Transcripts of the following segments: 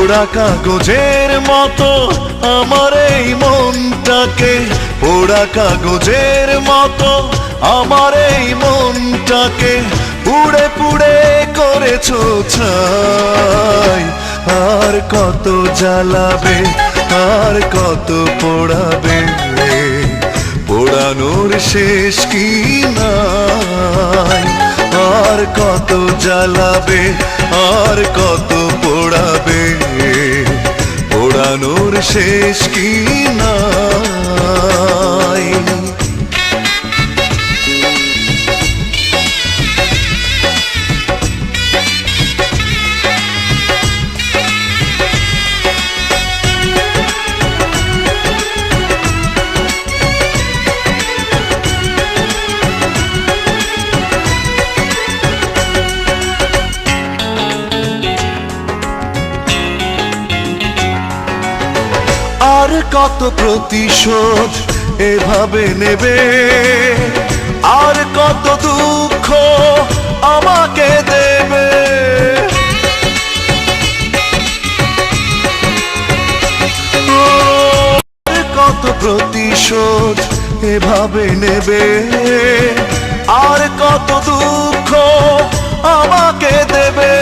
পোড়া কাগজের মতো আমার এই মনটাকে, পোড়া কাগজের মতো আমার এই মনটাকে পুড়ে পুড়ে করেছো ছাই। আর কত জ্বালাবে, আর কত পোড়াবে, পোড়ানোর শেষ কি নাই। আর কত জ্বালাবে, আর কত পোড়াবে, পোড়ানোর শেষ কি নাই। আর কত প্রতিশোধ এভাবে নেবে, আর কত দুঃখ আমাকে দেবে। আর কত প্রতিশোধ এভাবে নেবে, আর কত দুঃখ আমাকে দেবে।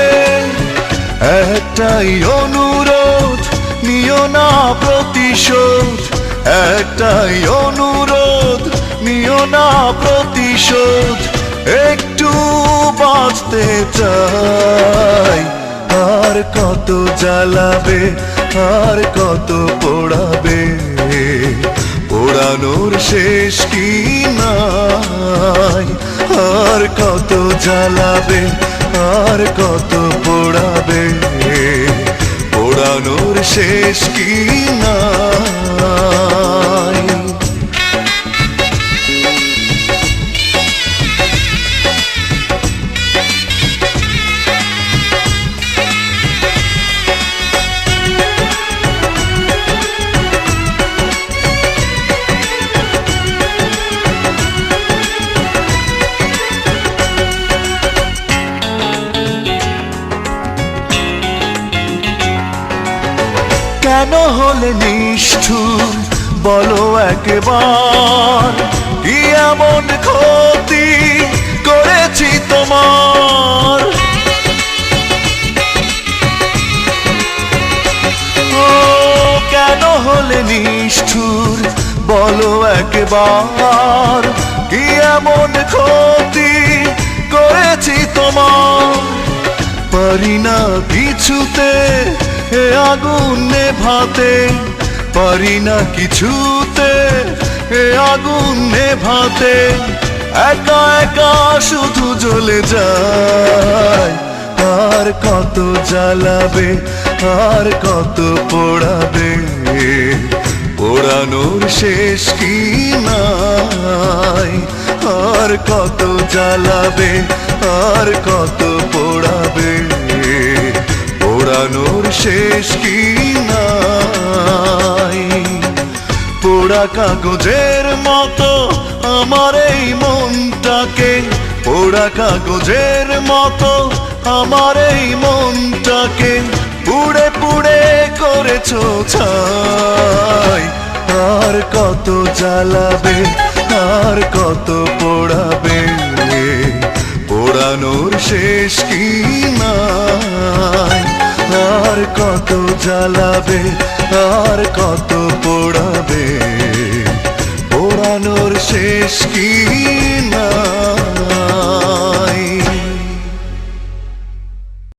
একটাই অনুরোধ, নিও না প্রতিশোধ, একটাই অনুরোধ, নিও না প্রতিশোধ। একটু বাঁচতে চাই। আর কত জ্বালাবে, আর কত পোড়াবে, পোড়ানোর শেষ কি নাই। আর কত জ্বালাবে, আর কত পোড়াবে, পোড়ানোর শেষ কি নাই। কেন হলে নিষ্ঠুর বলো একবার, কি এমন ক্ষতি করেছি তোমার। ও কেন হলে নিষ্ঠুর বলো একবার, কি এমন ক্ষতি করেছি তোমার। পারি না কিছুতে এ আগুন নেভাতে, পারি না কিছুতে এ আগুন নেভাতে। একা একা শুধু জ্বলে যায়। আর কত জ্বালাবে, আর কত পোড়াবে, পোড়ানোর শেষ কি নাই। আর কত জ্বালাবে, আর কত পোড়াবে, পোড়ানোর শেষ কি নাই। পোড়া কাগজের মতো আমার এই মনটাকে, পোড়া কাগজের মতো আমার এই মনটাকে পুড়ে পুড়ে করেছো ছাই। আর কত জ্বালাবে, আর কত পোড়াবে, পোড়ানোর শেষ কি নাই। আর কত জ্বালাবে, আর কত পোড়াবে, পোড়ানোর শেষ কি নাই।